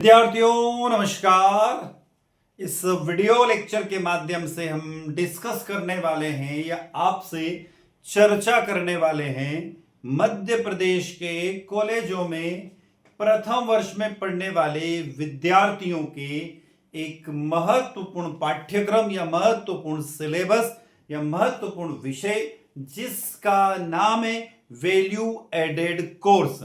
विद्यार्थियों नमस्कार। इस वीडियो लेक्चर के माध्यम से हम डिस्कस करने वाले हैं या आपसे चर्चा करने वाले हैं मध्य प्रदेश के कॉलेजों में प्रथम वर्ष में पढ़ने वाले विद्यार्थियों के एक महत्वपूर्ण पाठ्यक्रम या महत्वपूर्ण सिलेबस या महत्वपूर्ण विषय जिसका नाम है वैल्यू एडेड कोर्स,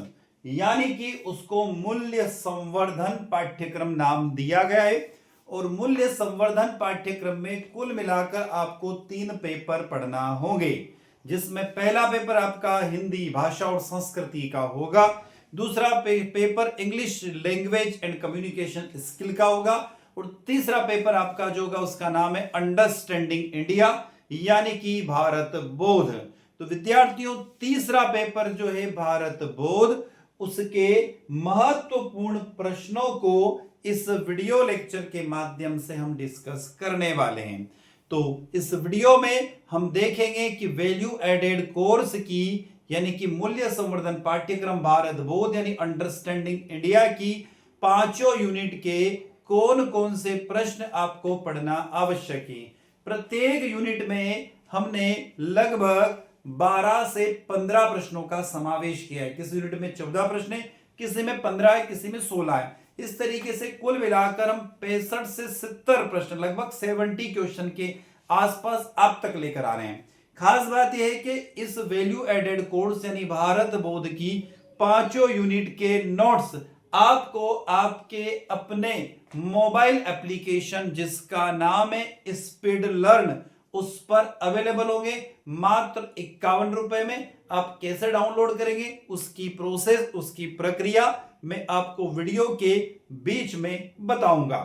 यानी कि उसको मूल्य संवर्धन पाठ्यक्रम नाम दिया गया है। और मूल्य संवर्धन पाठ्यक्रम में कुल मिलाकर आपको 3 पेपर पढ़ना होंगे, जिसमें पहला पेपर आपका हिंदी भाषा और संस्कृति का होगा, दूसरा paper English language and communication skill का होगा, और तीसरा पेपर आपका जो होगा उसका नाम है अंडरस्टैंडिंग इंडिया यानी कि भारत बोध। तो विद्यार्थियों, तीसरा पेपर जो है भारत बोध, उसके महत्वपूर्ण प्रश्नों को इस वीडियो लेक्चर के माध्यम से हम डिस्कस करने वाले हैं। तो इस वीडियो में हम देखेंगे कि वैल्यू एडेड कोर्स की यानी कि मूल्य संवर्धन पाठ्यक्रम भारत बोध यानी अंडरस्टैंडिंग इंडिया की 5 यूनिट के कौन कौन से प्रश्न आपको पढ़ना आवश्यक है। प्रत्येक यूनिट में हमने लगभग 12 से 15 प्रश्नों का समावेश किया है। किसी यूनिट में 14 प्रश्न है, किसी में 15 है, किसी में 16 है। इस तरीके से कुल मिलाकर हम 65 से 70 प्रश्न, लगभग 70 क्वेश्चन के आसपास आप तक लेकर आ रहे हैं। खास बात यह है कि इस वैल्यू एडेड कोर्स यानी भारत बोध की 5 यूनिट के नोट्स आपको आपके अपने मोबाइल एप्लीकेशन जिसका नाम है स्पीड लर्न उस पर अवेलेबल होंगे। मात्र 51 रुपए में आप कैसे डाउनलोड करेंगे, उसकी प्रोसेस, उसकी प्रक्रिया मैं आपको वीडियो के बीच में बताऊंगा।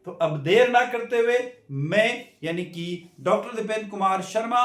तो अब देर ना करते हुए मैं यानी कि डॉक्टर दीपेंद्र कुमार शर्मा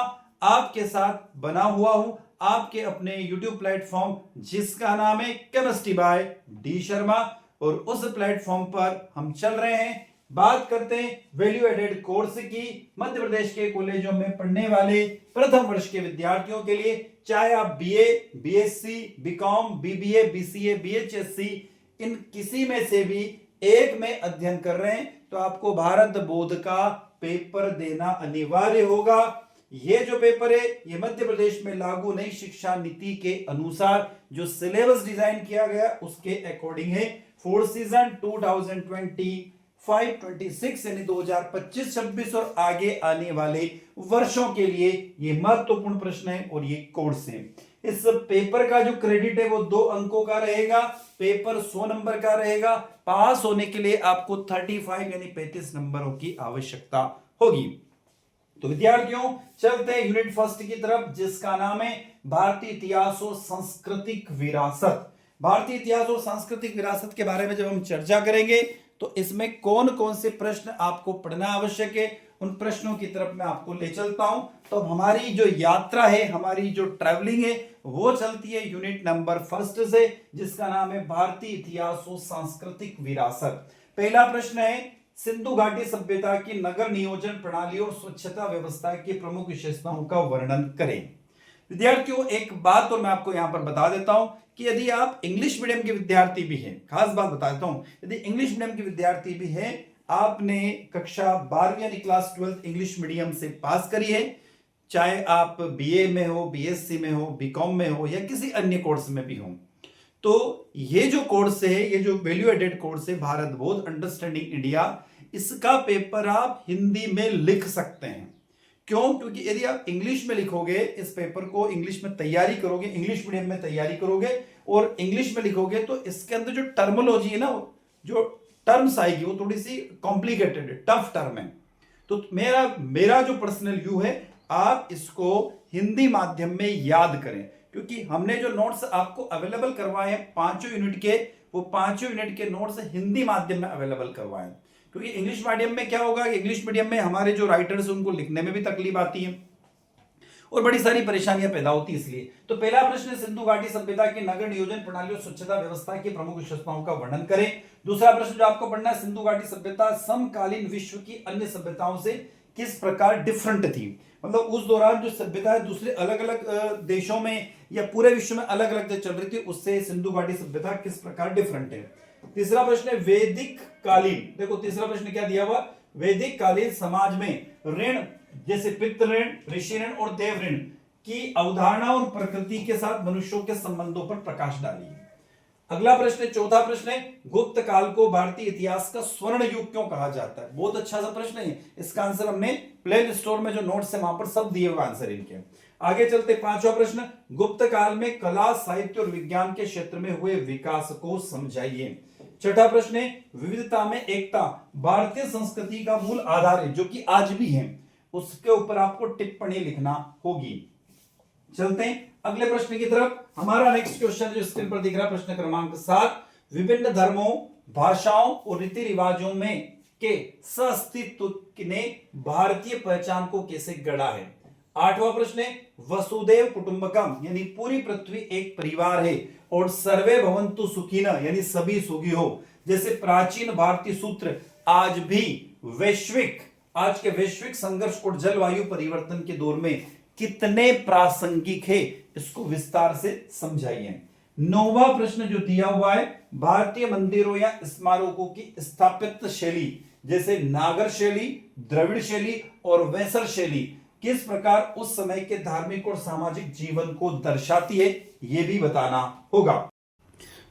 आपके साथ बना हुआ हूं आपके अपने YouTube प्लेटफॉर्म जिसका नाम है केमिस्ट्री बाय डी शर्मा, और उस प्लेटफॉर्म पर हम चल रहे हैं। बात करते हैं वैल्यू एडेड कोर्स की मध्य प्रदेश के कॉलेजों में पढ़ने वाले प्रथम वर्ष के विद्यार्थियों के लिए, चाहे आप BA, BSc, BCom, BBA, BCA, बीएचएससी इन किसी में से भी एक में अध्ययन कर रहे हैं तो आपको भारत बोध का पेपर देना अनिवार्य होगा। ये जो पेपर है ये मध्य प्रदेश में लागू नई शिक्षा नीति के अनुसार जो सिलेबस डिजाइन किया गया उसके अकॉर्डिंग है। 4 सीजन 2025-26 यानी 2025-26 और आगे आने वाले वर्षों के लिए ये महत्वपूर्ण प्रश्न है और ये कोर्स है। इस पेपर का जो क्रेडिट है वो 2 अंकों का रहेगा। पेपर 100 नंबर का रहेगा। पास होने के लिए आपको 35 यानी 35 नंबरों की आवश्यकता होगी। तो विद्यार्थियों, चलते हैं यूनिट फर्स्ट की तरफ जिसका नाम है भारतीय इतिहास और सांस्कृतिक विरासत। भारतीय इतिहास और सांस्कृतिक विरासत के बारे में जब हम चर्चा करेंगे तो इसमें कौन कौन से प्रश्न आपको पढ़ना आवश्यक है, उन प्रश्नों की तरफ मैं आपको ले चलता हूं। तो हमारी जो यात्रा है, हमारी जो ट्रैवलिंग है वो चलती है यूनिट नंबर फर्स्ट से जिसका नाम है भारतीय इतिहास और सांस्कृतिक विरासत। पहला प्रश्न है सिंधु घाटी सभ्यता की नगर नियोजन प्रणाली और स्वच्छता व्यवस्था की प्रमुख विशेषताओं का वर्णन करें। विद्यार्थियों, एक बात तो मैं आपको यहां पर बता देता हूं कि यदि आप इंग्लिश मीडियम के विद्यार्थी भी हैं, खास बात बता देता हूं, यदि इंग्लिश मीडियम के विद्यार्थी भी हैं, आपने कक्षा 12वीं यानी क्लास 12 इंग्लिश मीडियम से पास करी है, चाहे आप बीए में हो, बीएससी में हो, बीकॉम में हो या किसी अन्य कोर्स में भी हो, तो ये जो कोर्स है, ये जो वैल्यू एडेड कोर्स है भारत बोध अंडरस्टैंडिंग इंडिया, इसका पेपर आप हिंदी में लिख सकते हैं। क्यों? क्योंकि यदि आप इंग्लिश में लिखोगे, इस पेपर को इंग्लिश में तैयारी करोगे, इंग्लिश मीडियम में तैयारी करोगे और इंग्लिश में लिखोगे तो इसके अंदर जो टर्मोलॉजी है ना, जो टर्म्स आएगी वो थोड़ी सी कॉम्प्लिकेटेड है, टफ टर्म है। तो मेरा जो पर्सनल व्यू है, आप इसको हिंदी माध्यम में याद करें, क्योंकि हमने जो नोट्स आपको अवेलेबल करवाए हैं 5 यूनिट के, वो 5 यूनिट के नोट्स हिंदी माध्यम में अवेलेबल करवाए हैं। क्योंकि इंग्लिश मीडियम में क्या होगा, इंग्लिश मीडियम में हमारे जो राइटर्स हैं उनको लिखने में भी तकलीफ आती है और बड़ी सारी परेशानियां पैदा होती है। इसलिए तो पहला प्रश्न है सिंधु घाटी सभ्यता की नगर नियोजन प्रणाली और स्वच्छता व्यवस्था की प्रमुख विशेषताओं का वर्णन करें। दूसरा प्रश्न जो आपको पढ़ना है, सिंधु घाटी सभ्यता समकालीन विश्व की अन्य सभ्यताओं से किस प्रकार डिफरेंट थी। मतलब उस दौरान जो सभ्यता है दूसरे अलग अलग देशों में या पूरे विश्व में अलग अलग चल रही थी, उससे सिंधु घाटी सभ्यता किस प्रकार डिफरेंट है। तीसरा प्रश्न है वैदिक कालीन, देखो तीसरा प्रश्न क्या दिया हुआ, वैदिक कालीन समाज में ऋण जैसे पितृ ऋण, ऋषि ऋण और देव ऋण की अवधारणा और प्रकृति के साथ मनुष्यों के संबंधों पर प्रकाश डालिए। अगला प्रश्न, चौथा प्रश्न है गुप्त काल को भारतीय इतिहास का स्वर्ण युग क्यों कहा जाता है। बहुत अच्छा सा प्रश्न है, इसका आंसर हमने प्ले स्टोर में जो नोट्स है वहां पर सब दिए हुए आंसर इनके। आगे चलते, पांचवा प्रश्न, गुप्त काल में कला, साहित्य और विज्ञान के क्षेत्र में हुए विकास को समझाइए। छठा प्रश्न है विविधता में एकता भारतीय संस्कृति का मूल आधार है, जो कि आज भी है, उसके ऊपर आपको टिप्पणी लिखना होगी। चलते हैं अगले प्रश्न की तरफ। हमारा नेक्स्ट क्वेश्चन जो स्क्रीन पर दिख रहा है, प्रश्न क्रमांक 7, विभिन्न धर्मों, भाषाओं और रीति रिवाजों में के सहअस्तित्व ने भारतीय पहचान को कैसे गढ़ा है। आठवां प्रश्न है वसुदेव कुटुंबकम यानी पूरी पृथ्वी एक परिवार है और सर्वे भवन्तु सुखिनः यानी सभी सुखी हो जैसे प्राचीन भारतीय सूत्र आज भी आज के वैश्विक संघर्ष और जलवायु परिवर्तन के दौर में कितने प्रासंगिक है, इसको विस्तार से समझाइए। नौवां प्रश्न जो दिया हुआ है, भारतीय मंदिरों या स्मारकों की स्थापत्य शैली जैसे नागर शैली, द्रविड़ शैली और वेसर शैली किस प्रकार उस समय के धार्मिक और सामाजिक जीवन को दर्शाती है, यह भी बताना होगा।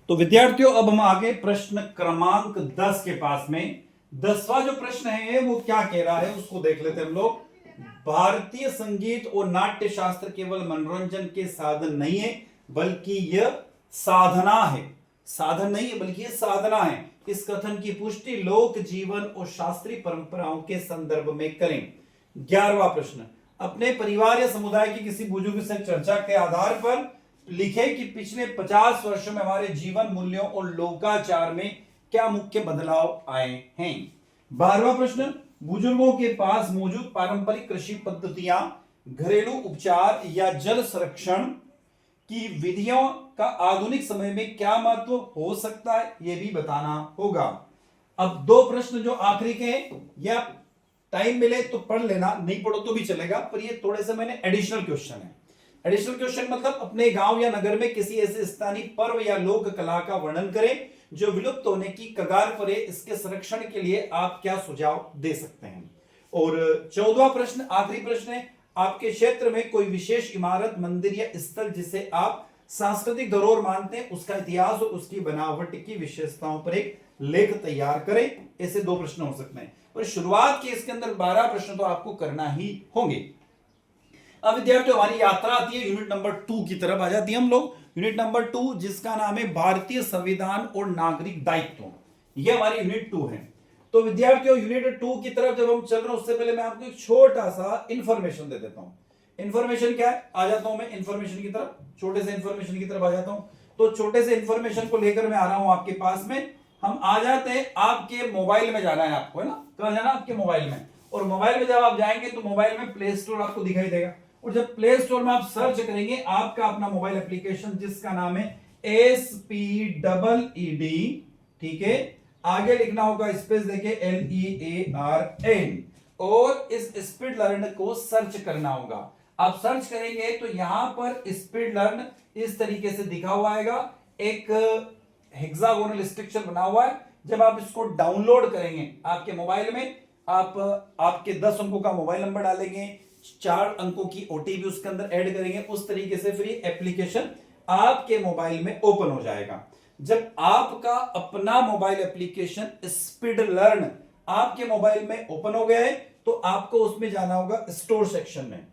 तो विद्यार्थियों अब हम आगे प्रश्न क्रमांक 10 के पास में। 10वां जो प्रश्न है वो क्या कह रहा है उसको देख लेते हैं हम लोग। भारतीय संगीत और नाट्य शास्त्र केवल मनोरंजन के साधन नहीं है बल्कि यह साधना है, साधन नहीं है बल्कि यह साधना है। इस कथन की पुष्टि लोक जीवन और शास्त्रीय परंपराओं के संदर्भ में करें। 11वां प्रश्न, अपने परिवार या समुदाय की किसी बुजुर्ग से चर्चा के आधार पर लिखे कि पिछले 50 वर्षों में हमारे जीवन मूल्यों और लोकाचार में क्या मुख्य बदलाव आए हैं। 12वां प्रश्न, बुजुर्गों के पास मौजूद पारंपरिक कृषि पद्धतियां, घरेलू उपचार या जल संरक्षण की विधियों का आधुनिक समय में क्या महत्व हो सकता है, यह भी बताना होगा। अब 2 प्रश्न जो आखिरी के हैं, या टाइम मिले तो पढ़ लेना, नहीं पढ़ो तो भी चलेगा, पर ये थोड़े से मैंने एडिशनल क्वेश्चन है। एडिशनल क्वेश्चन मतलब अपने गांव या नगर में किसी ऐसे स्थानीय पर्व या लोक कला का वर्णन करें जो विलुप्त होने की कगार पर है, इसके संरक्षण के लिए आप क्या सुझाव दे सकते हैं। और 14वां प्रश्न आखिरी प्रश्न है, आपके क्षेत्र में कोई विशेष इमारत, मंदिर या स्थल जिसे आप सांस्कृतिक धरोहर मानते हैं, उसका इतिहास और उसकी बनावट की विशेषताओं पर एक लेख तैयार करें। ऐसे 2 प्रश्न हो सकते हैं, पर शुरुआत के इसके अंदर 12 प्रश्न तो आपको करना ही होंगे। अब विद्यार्थियों हमारी यात्रा आती है यूनिट नंबर 2 की तरफ आ जाती है हम लोग। यूनिट नंबर 2 जिसका नाम है भारतीय संविधान और नागरिक दायित्व, यह हमारी यूनिट 2 है। तो विद्यार्थियों यूनिट 2 की तरफ जब हम चल रहे हैं उससे पहले मैं आपको एक छोटा सा इंफॉर्मेशन दे देता हूं। इंफॉर्मेशन क्या है, आ जाता हूं मैं इंफॉर्मेशन की तरफ, छोटे से इंफॉर्मेशन की तरफ आ जाता हूं। तो छोटे से इंफॉर्मेशन को लेकर मैं आ रहा हूं आपके पास में। हम आ जाते हैं, आपके मोबाइल में जाना है आपको, है ना, कहां जाना, आपके मोबाइल में। और मोबाइल में जब आप जाएंगे तो मोबाइल में प्ले स्टोर आपको दिखाई देगा, और जब प्ले स्टोर में आप सर्च करेंगे आपका अपना मोबाइल एप्लीकेशन जिसका नाम है SPEED, ठीक है, आगे लिखना होगा स्पेस देके LEARN, और इस स्पीड लर्न को सर्च करना होगा। आप सर्च करेंगे तो यहां पर स्पीड लर्न इस तरीके से दिखा हुआ आएगा, एक हेक्सागोनल स्ट्रक्चर बना हुआ है। जब आप इसको डाउनलोड करेंगे आपके मोबाइल में, आप आपके 10 अंकों का मोबाइल नंबर डालेंगे, 4 अंकों की OTP उसके अंदर ऐड करेंगे, उस तरीके से फिर एप्लीकेशन आपके मोबाइल में ओपन हो जाएगा। जब आपका अपना मोबाइल एप्लीकेशन स्पीड लर्न आपके मोबाइल में ओपन हो गया है तो आपको उसमें जाना होगा स्टोर सेक्शन में।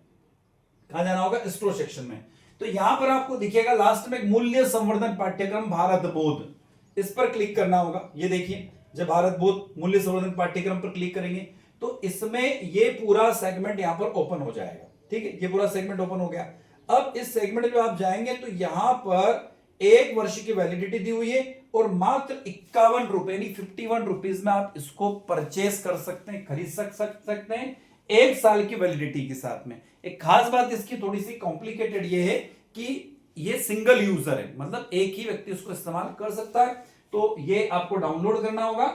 कहां जाना होगा, स्टोर सेक्शन में। तो यहां पर आपको दिखेगा लास्ट में मूल्य संवर्धन पाठ्यक्रम भारत बोध, इस पर क्लिक करना होगा। ये देखिए, जब भारत बोध मूल्य संवर्धन पाठ्यक्रम पर क्लिक करेंगे तो इसमें ये पूरा सेगमेंट यहां पर ओपन हो जाएगा। ठीक है, ये पूरा सेगमेंट ओपन हो गया। अब इस सेगमेंट में आप जाएंगे तो यहां पर 1 वर्ष की वैलिडिटी दी हुई है और मात्र 51 रुपए यानी 51 रुपीज में आप इसको परचेस कर सकते हैं, खरीद सकते हैं 1 साल की वैलिडिटी के साथ में। एक खास बात इसकी थोड़ी सी कॉम्प्लिकेटेड ये है कि ये सिंगल यूजर है, मतलब एक ही व्यक्ति उसको इस्तेमाल कर सकता है। तो ये आपको डाउनलोड करना होगा।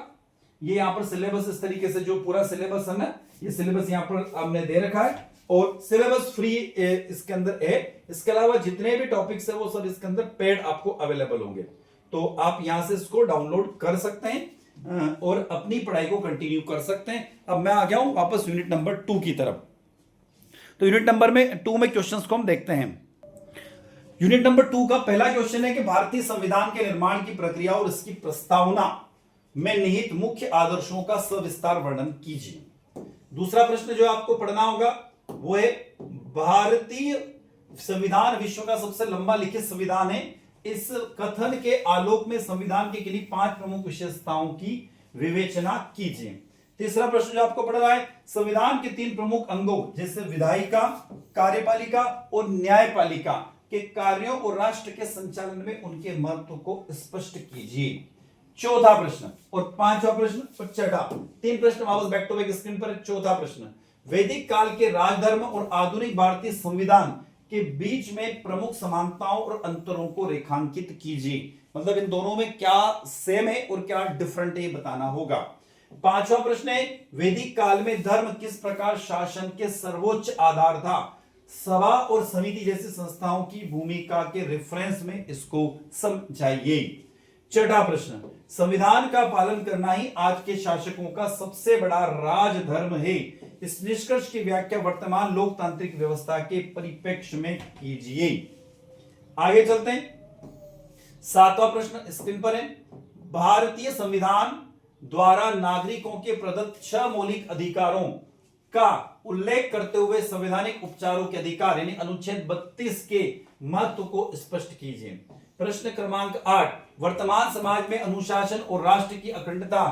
ये यहां पर सिलेबस इस तरीके से जो पूरा सिलेबस है ना, ये सिलेबस यहां पर हमने दे रखा है और सिलेबस फ्री इसके अंदर है। इसके अलावा जितने भी टॉपिक्स है वो सब इसके अंदर पेड आपको अवेलेबल होंगे। तो आप यहां से इसको डाउनलोड कर सकते हैं और अपनी पढ़ाई को कंटिन्यू कर सकते हैं। अब मैं आ गया हूं वापस यूनिट नंबर 2 की तरफ। तो यूनिट नंबर 2 में क्वेश्चंस को हम देखते हैं। यूनिट नंबर 2 का पहला क्वेश्चन है कि भारतीय संविधान के निर्माण की प्रक्रिया और इसकी प्रस्तावना में निहित मुख्य आदर्शों का सविस्तार वर्णन कीजिए। दूसरा प्रश्न जो आपको पढ़ना होगा वो है भारतीय संविधान विश्व का सबसे लंबा लिखित संविधान है। इस कथन के आलोक में संविधान की किन्हीं 5 प्रमुख विशेषताओं की विवेचना कीजिए। तीसरा प्रश्न जो आपको पढ़ रहा है, संविधान के 3 प्रमुख अंगों जैसे विधायिका, कार्यपालिका और न्यायपालिका के कार्यों और राष्ट्र के संचालन में उनके महत्व को स्पष्ट कीजिए। चौथा प्रश्न और पांचवा प्रश्न और छठा, 3 प्रश्न वापस बैक टू बैक स्क्रीन पर। चौथा प्रश्न, वैदिक काल के राजधर्म और आधुनिक भारतीय संविधान के बीच में प्रमुख समानताओं और अंतरों को रेखांकित कीजिए। मतलब इन दोनों में क्या सेम है और क्या डिफरेंट है बताना होगा। पांचवा प्रश्न है, वैदिक काल में धर्म किस प्रकार शासन के सर्वोच्च आधार था। सभा और समिति जैसी संस्थाओं की भूमिका के रेफरेंस में इसको समझाइए। छठा प्रश्न, संविधान का पालन करना ही आज के शासकों का सबसे बड़ा राजधर्म है। इस निष्कर्ष की व्याख्या वर्तमान लोकतांत्रिक व्यवस्था के परिप्रेक्ष्य में कीजिए। आगे चलते हैं। सातवां प्रश्न स्क्रीन पर है, भारतीय संविधान द्वारा नागरिकों के प्रदत्त 6 मौलिक अधिकारों का उल्लेख करते हुए संवैधानिक उपचारों के अधिकार यानी अनुच्छेद 32 के महत्व को स्पष्ट कीजिए। प्रश्न क्रमांक 8, वर्तमान समाज में अनुशासन और राष्ट्र की अखंडता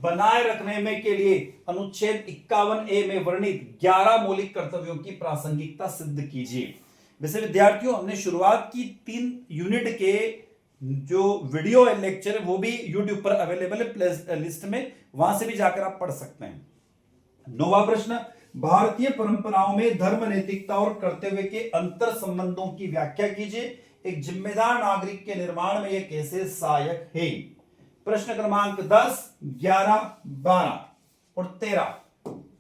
बनाए रखने में के लिए अनुच्छेद 51A में वर्णित 11 मौलिक कर्तव्यों की प्रासंगिकता सिद्ध कीजिए। वैसे विद्यार्थियों, हमने शुरुआत की 3 यूनिट के जो वीडियो लेक्चर है वो भी YouTube पर अवेलेबल है प्ले लिस्ट में, वहां से भी जाकर आप पढ़ सकते हैं। 9वां प्रश्न, भारतीय परंपराओं में धर्म, नैतिकता और कर्तव्य के अंतर संबंधों की व्याख्या कीजिए। एक जिम्मेदार नागरिक के निर्माण में यह कैसे सहायक है। प्रश्न क्रमांक 10, 11, 12 और 13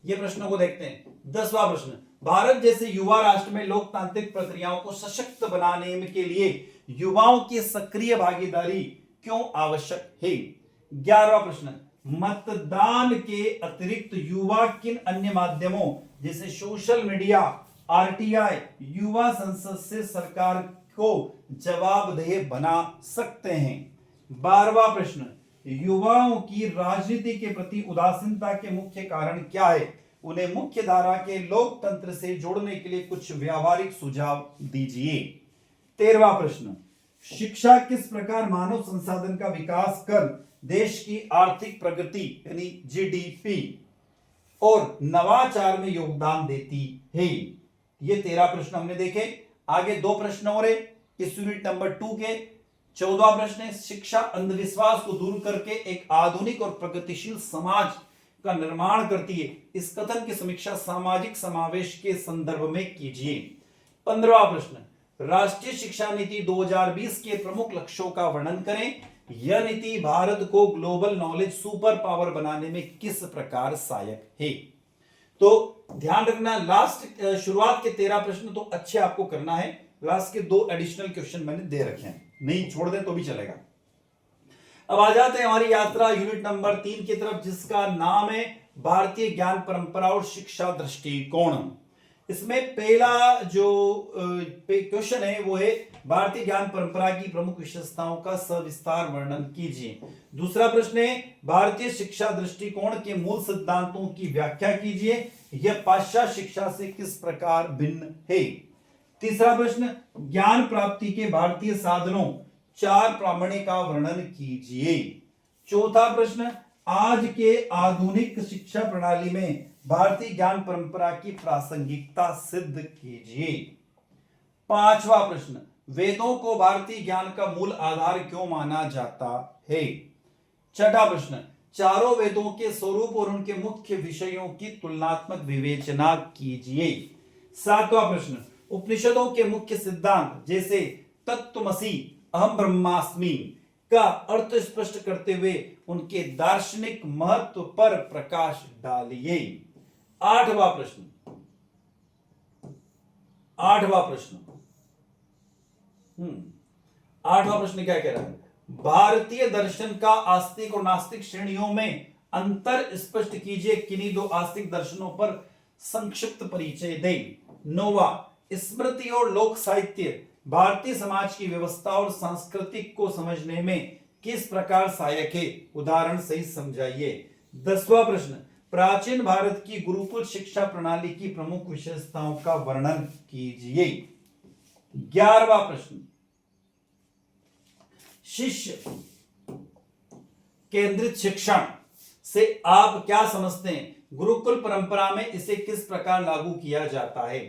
ये प्रश्नों को देखते हैं। 10वां प्रश्न, भारत जैसे युवा राष्ट्र में लोकतांत्रिक प्रक्रियाओं को सशक्त बनाने के लिए युवाओं की सक्रिय भागीदारी क्यों आवश्यक है। 11वां प्रश्न, मतदान के अतिरिक्त युवा किन अन्य माध्यमों जैसे सोशल मीडिया, आरटीआई, युवा संसद से सरकार को जवाबदेह बना सकते हैं। 12वां प्रश्न, युवाओं की राजनीति के प्रति उदासीनता के मुख्य कारण क्या है। उन्हें मुख्य धारा के लोकतंत्र से जोड़ने के लिए कुछ व्यावहारिक सुझाव दीजिए। 13वां प्रश्न, शिक्षा किस प्रकार मानव संसाधन का विकास कर देश की आर्थिक प्रगति यानी जीडीपी और नवाचार में योगदान देती है। ये 13 प्रश्न हमने देखे। आगे 2 प्रश्न और है इस यूनिट नंबर 2 के। 14वां प्रश्न है, शिक्षा अंधविश्वास को दूर करके एक आधुनिक और प्रगतिशील समाज का निर्माण करती है। इस कथन की समीक्षा सामाजिक समावेश के संदर्भ में कीजिए। 15वां प्रश्न, राष्ट्रीय शिक्षा नीति 2020 के प्रमुख लक्ष्यों का वर्णन करें। यह नीति भारत को ग्लोबल नॉलेज सुपर पावर बनाने में किस प्रकार सहायक है। तो ध्यान रखना, लास्ट शुरुआत के 13 प्रश्न तो अच्छे आपको करना है। लास्ट के 2 एडिशनल क्वेश्चन मैंने दे रखे हैं, नहीं छोड़ दें तो भी चलेगा। अब आ जाते हैं हमारी यात्रा यूनिट नंबर 3 की तरफ, जिसका नाम है भारतीय ज्ञान परंपरा और शिक्षा दृष्टिकोण। इसमें पहला जो क्वेश्चन है वो है, भारतीय ज्ञान परंपरा की प्रमुख विशेषताओं का सविस्तार वर्णन कीजिए। दूसरा प्रश्न है, भारतीय शिक्षा दृष्टिकोण के मूल सिद्धांतों की व्याख्या कीजिए। यह पाश्चात्य शिक्षा से किस प्रकार भिन्न है। तीसरा प्रश्न, ज्ञान प्राप्ति के भारतीय साधनों 4 प्रामाणिक का वर्णन कीजिए। चौथा प्रश्न, आज के आधुनिक शिक्षा प्रणाली में भारतीय ज्ञान परंपरा की प्रासंगिकता सिद्ध कीजिए। 5वां प्रश्न, वेदों को भारतीय ज्ञान का मूल आधार क्यों माना जाता है। 6ठा प्रश्न, चारों वेदों के स्वरूप और उनके मुख्य विषयों की तुलनात्मक विवेचना कीजिए। 7वां प्रश्न, उपनिषदों के मुख्य सिद्धांत जैसे तत्त्वमसि, अहम ब्रह्मास्मि का अर्थ स्पष्ट करते हुए उनके दार्शनिक महत्व पर प्रकाश डालिए। 8वां प्रश्न, 8वां प्रश्न क्या कह रहा है, भारतीय दर्शन का आस्तिक और नास्तिक श्रेणियों में अंतर स्पष्ट कीजिए, किन्हीं दो आस्तिक दर्शनों पर संक्षिप्त परिचय दें। नौवा, स्मृति और लोक साहित्य भारतीय समाज की व्यवस्था और सांस्कृतिक को समझने में किस प्रकार सहायक है, उदाहरण सहित समझाइए। 10वां प्रश्न, प्राचीन भारत की गुरुकुल शिक्षा प्रणाली की प्रमुख विशेषताओं का वर्णन कीजिए। 11वां प्रश्न, शिष्य केंद्रित शिक्षण से आप क्या समझते हैं, गुरुकुल परंपरा में इसे किस प्रकार लागू किया जाता है।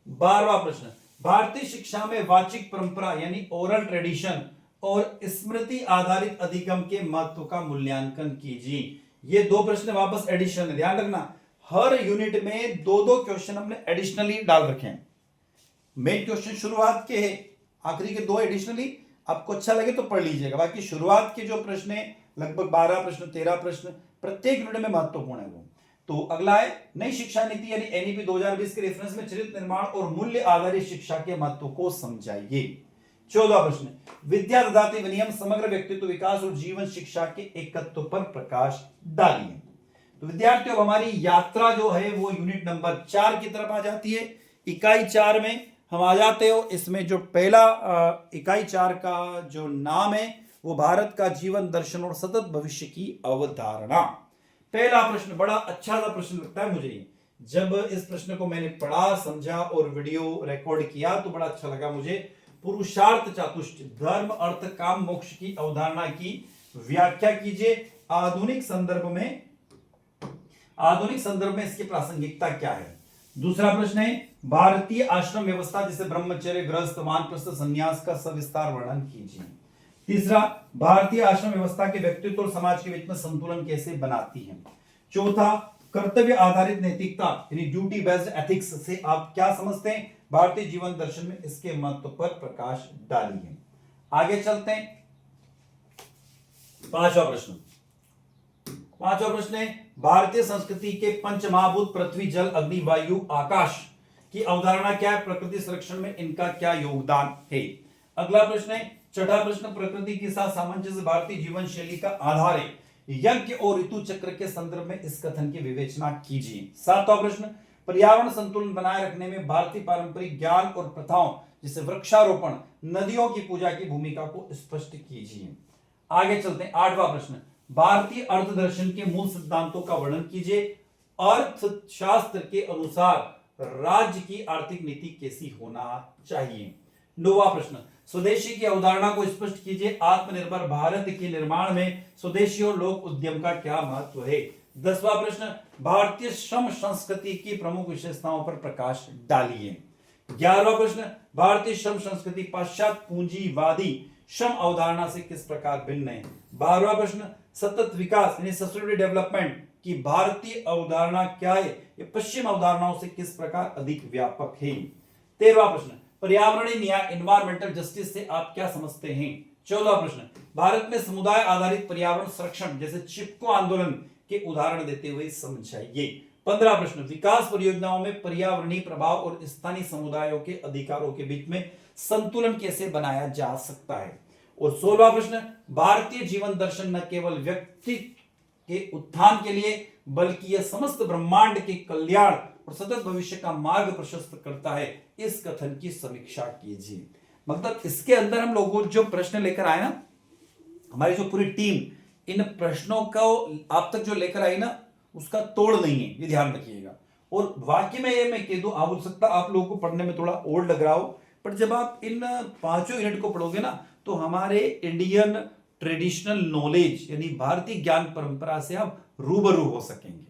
12वां प्रश्न, भारतीय शिक्षा में वाचिक परंपरा यानी ओरल ट्रेडिशन और स्मृति आधारित अधिगम के महत्व का मूल्यांकन कीजिए। ये दो प्रश्न वापस एडिशन है, ध्यान रखना हर यूनिट में दो दो क्वेश्चन हमने एडिशनली डाल रखे हैं। मेन क्वेश्चन शुरुआत के है, आखिरी के दो एडिशनली, आपको अच्छा लगे तो पढ़ लीजिएगा। बाकी शुरुआत के जो प्रश्न है लगभग 12 प्रश्न 13 प्रश्न प्रत्येक यूनिट में महत्वपूर्ण है वो। तो अगला है नई शिक्षा नीति यानी एनईपी 2020 के रेफरेंस में चरित्र निर्माण और मूल्य आधारित शिक्षा के महत्व को समझाइए। 14वां प्रश्न, विद्या ददाति विनियम समग्र व्यक्तित्व विकास और जीवन शिक्षा के एकत्व पर प्रकाश डालिए। तो विद्यार्थियों हमारी यात्रा जो है वो यूनिट नंबर 4 की तरफ आ जाती है। इकाई 4 में हम आ जाते हो। इसमें जो पहला इकाई 4 का जो नाम है वो भारत का जीवन दर्शन और सतत भविष्य की अवधारणा। पहला प्रश्न बड़ा अच्छा सा प्रश्न लगता है मुझे। जब इस प्रश्न को मैंने पढ़ा समझा और वीडियो रिकॉर्ड किया तो बड़ा अच्छा लगा मुझे। पुरुषार्थ चातुष्ट धर्म अर्थ काम मोक्ष की अवधारणा की व्याख्या कीजिए। आधुनिक संदर्भ में इसकी प्रासंगिकता क्या है। दूसरा प्रश्न है भारतीय आश्रम व्यवस्था जैसे ब्रह्मचर्य गृहस्थ वानप्रस्थ संन्यास का सविस्तार वर्णन कीजिए। तीसरा, भारतीय आश्रम व्यवस्था के व्यक्तित्व और समाज के बीच में संतुलन कैसे बनाती है। चौथा, कर्तव्य आधारित नैतिकता यानी ड्यूटी बेस्ड एथिक्स से आप क्या समझते हैं, भारतीय जीवन दर्शन में इसके महत्व पर प्रकाश डालिए। आगे चलते हैं। पांचवा प्रश्न है भारतीय संस्कृति के पंच महाभूत पृथ्वी जल अग्नि वायु आकाश की अवधारणा क्या है, प्रकृति संरक्षण में इनका क्या योगदान है। अगला प्रश्न है छठा प्रश्न, प्रकृति के साथ सामंजस्य भारतीय जीवन शैली का आधार है, यज्ञ और ऋतु चक्र के संदर्भ में इस कथन की विवेचना कीजिए। सातवां प्रश्न, पर्यावरण संतुलन बनाए रखने में भारतीय पारंपरिक ज्ञान और प्रथाओं जैसे वृक्षारोपण नदियों की पूजा की भूमिका को स्पष्ट कीजिए। आगे चलते हैं। आठवां प्रश्न, भारतीय अर्थदर्शन के मूल सिद्धांतों का वर्णन कीजिए। अर्थशास्त्र के अनुसार राज्य की आर्थिक नीति कैसी होना चाहिए। नौवां प्रश्न, स्वदेशी की अवधारणा को स्पष्ट कीजिए। आत्मनिर्भर भारत के निर्माण में स्वदेशी और लोक उद्यम का क्या महत्व है। 10वां प्रश्न, भारतीय श्रम संस्कृति की प्रमुख विशेषताओं पर प्रकाश डालिए। 11वां प्रश्न, भारतीय श्रम संस्कृति पाश्चात्य पूंजीवादी श्रम अवधारणा से किस प्रकार भिन्न है। 12वां प्रश्न, सतत विकास यानी सस्टेनेबल डेवलपमेंट की भारतीय अवधारणा क्या है, ये पश्चिम अवधारणाओं से किस प्रकार अधिक व्यापक है। 13वां प्रश्न, पर्यावरणीय न्याय एनवायरमेंटल जस्टिस से आप क्या समझते हैं। 14वां प्रश्न, भारत में समुदाय आधारित पर्यावरण संरक्षण जैसे चिपको आंदोलन के उदाहरण देते हुए समझाइए। 15 प्रश्न, विकास परियोजनाओं में पर्यावरणीय प्रभाव और स्थानीय समुदायों के अधिकारों के बीच में संतुलन कैसे बनाया जा सकता है। और 16वां प्रश्न, भारतीय जीवन दर्शन न केवल व्यक्ति के उत्थान के लिए बल्कि यह समस्त ब्रह्मांड के कल्याण और सतत भविष्य का मार्ग प्रशस्त करता है, इस कथन की समीक्षा कीजिए। मतलब इसके अंदर हम लोगों जो प्रश्न लेकर आए ना, हमारी जो पूरी टीम इन प्रश्नों को आप तक जो लेकर आई ना उसका तोड़ नहीं है, ये ध्यान रखिएगा। और वाकई में ये मैं कह दूं, आप बोल सकता आप लोगों को पढ़ने में थोड़ा ओल्ड लग रहा हो, पर जब आप इन पांचों यूनिट को पढ़ोगे ना तो हमारे इंडियन ट्रेडिशनल नॉलेज यानी भारतीय ज्ञान परंपरा से आप रूबरू हो सकेंगे।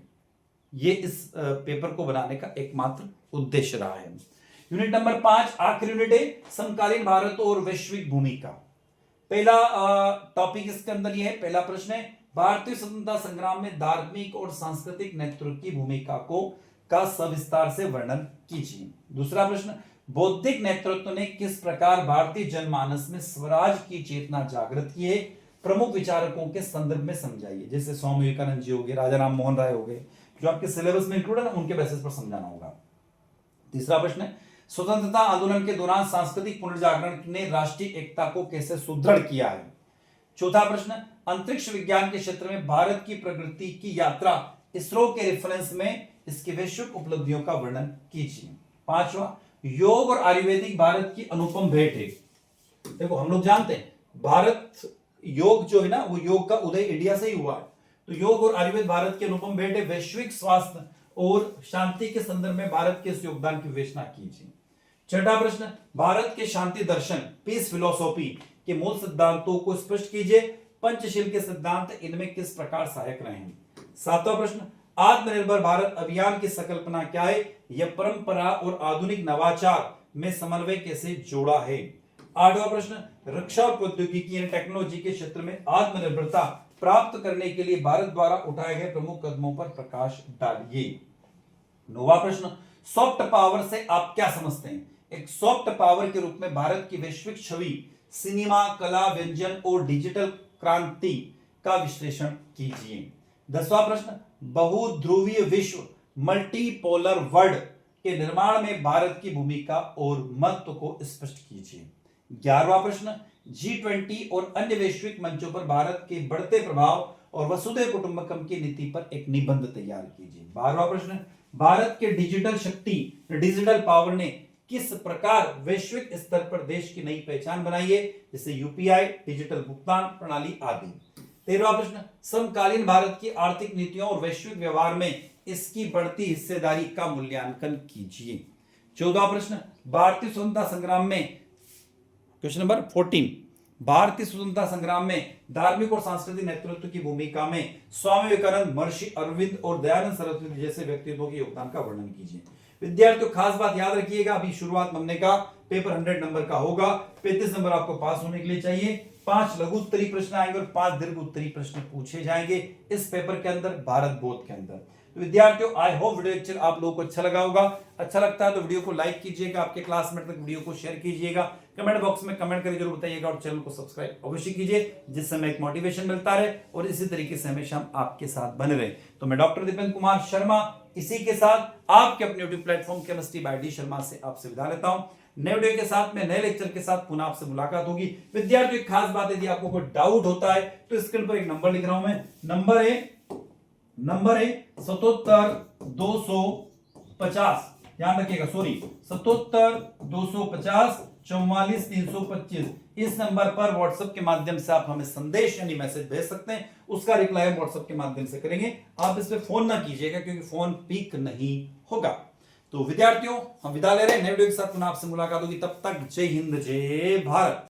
ये इस पेपर को बनाने का एकमात्र उद्देश्य रहा है। यूनिट नंबर 5 आखिरी यूनिट है समकालीन भारत और वैश्विक भूमिका। पहला टॉपिक इसके अंदर ये है, पहला प्रश्न है भारतीय स्वतंत्रता संग्राम में धार्मिक और सांस्कृतिक नेतृत्व की भूमिका का सविस्तार से वर्णन कीजिए। दूसरा प्रश्न, बौद्धिक नेतृत्व ने किस प्रकार भारतीय जनमानस में स्वराज की चेतना जागृत की है, प्रमुख विचारकों के संदर्भ में समझाइए। जैसे स्वामी विवेकानंद जी हो गए, राजा राम मोहन राय हो गए, जो आपके सिलेबस में इंक्लूड है ना, उनके बेसिस पर समझाना होगा। तीसरा प्रश्न है स्वतंत्रता आंदोलन के दौरान सांस्कृतिक पुनर्जागरण ने राष्ट्रीय एकता को कैसे सुदृढ़ किया है। चौथा प्रश्न, अंतरिक्ष विज्ञान के क्षेत्र में भारत की प्रगति की यात्रा इसरो के रेफरेंस में इसकी वैश्विक उपलब्धियों का वर्णन कीजिए। पांचवा, योग और आयुर्वेदिक भारत की अनुपम भेंट है। देखो हम लोग जानते हैं भारत योग जो है ना, वो योग का उदय इंडिया से ही हुआ है। तो योग और आयुर्वेद भारत की अनुपम भेंट है। वैश्विक स्वास्थ्य और शांति के संदर्भ में भारत के इस योगदान की विवेचना कीजिए। छठा प्रश्न, भारत के शांति दर्शन पीस फिलोसॉफी के मूल सिद्धांतों को स्पष्ट कीजिए। पंचशील के सिद्धांत इनमें किस प्रकार सहायक रहे हैं। सातवां प्रश्न, आत्मनिर्भर भारत अभियान की संकल्पना क्या है। यह परंपरा और आधुनिक नवाचार में समन्वय कैसे जोड़ा है। आठवां प्रश्न, रक्षा और प्रौद्योगिकी यानी टेक्नोलॉजी के क्षेत्र में आत्मनिर्भरता प्राप्त करने के लिए भारत द्वारा उठाए गए प्रमुख कदमों पर प्रकाश डालिए। नौवां प्रश्न, सॉफ्ट पावर से आप क्या समझते हैं। एक सॉफ्ट पावर के रूप में भारत की वैश्विक छवि, सिनेमा, कला, व्यंजन और डिजिटल क्रांति का विश्लेषण कीजिए। 10वां प्रश्न, बहुध्रुवीय विश्व मल्टीपोलर वर्ल्ड के निर्माण में भारत की भूमिका और महत्व को स्पष्ट कीजिए। 11वां प्रश्न, G20 और अन्य वैश्विक मंचों पर भारत के बढ़ते प्रभाव और वसुधैव कुटुंबकम की नीति पर एक निबंध तैयार कीजिए। 12वां प्रश्न, भारत के डिजिटल शक्ति, डिजिटल पावर ने किस प्रकार वैश्विक स्तर पर देश की नई पहचान बनाई है, जैसे यूपीआई, डिजिटल भुगतान प्रणाली आदि। 13वां प्रश्न, समकालीन भारत की आर्थिक नीतियों और वैश्विक व्यवहार में इसकी बढ़ती हिस्सेदारी का मूल्यांकन कीजिए। 14वां प्रश्न, भारतीय स्वतंत्रता संग्राम में, क्वेश्चन नंबर 14, भारतीय स्वतंत्रता संग्राम में धार्मिक और सांस्कृतिक नेतृत्व की भूमिका में स्वामी विवेकानंद, महर्षि अरविंद और दयानंद सरस्वती जैसे व्यक्तित्वों के योगदान का वर्णन कीजिए। विद्यार्थियों खास बात याद रखिएगा, अभी शुरुआत हमने का पेपर 100 नंबर का होगा, 35 नंबर आपको पास होने के लिए चाहिए। 5 लघु उत्तरी प्रश्न आएंगे और 5 दीर्घ उत्तरी प्रश्न पूछे जाएंगे इस पेपर के अंदर, भारत बोर्ड के अंदर। तो विद्यार्थियों, आई होप वीडियो लेक्चर आप लोगों को अच्छा लगा होगा। अच्छा लगता है तो वीडियो को लाइक कीजिएगा, आपके क्लासमेट तक वीडियो को शेयर कीजिएगा, कमेंट बॉक्स में कमेंट करके जरूर बताइएगा और चैनल को सब्सक्राइब अवश्य कीजिए, जिससे हमें एक मोटिवेशन मिलता रहे और इसी तरीके से हमेशा हम आपके साथ बने रहे। तो मैं डॉक्टर दीपेंद्र कुमार शर्मा इसी के साथ आपके अपने YouTube platform chemistry bye D Sharma से आपसे विदा लेता हूं। नए वीडियो के साथ में, नए लेक्चर के साथ पुनः आपसे मुलाकात होगी। विद्यार्थियों, एक खास बात, यदि आपको कोई डाउट होता है तो स्क्रीन पर एक नंबर लिख रहा हूं मैं, नंबर है 77 250, ध्यान रखिएगा, सॉरी 77 250 44 325। इस नंबर पर व्हाट्सएप के माध्यम से आप हमें संदेश यानी मैसेज भेज सकते हैं, उसका रिप्लाई हम व्हाट्सएप के माध्यम से करेंगे। आप इस पे फोन ना कीजिएगा क्योंकि फोन पिक नहीं होगा। तो विद्यार्थियों, हम विदा ले रहे हैं, नए वीडियो के साथ पुनः आपसे मुलाकात होगी, तब तक जय हिंद, जय भारत।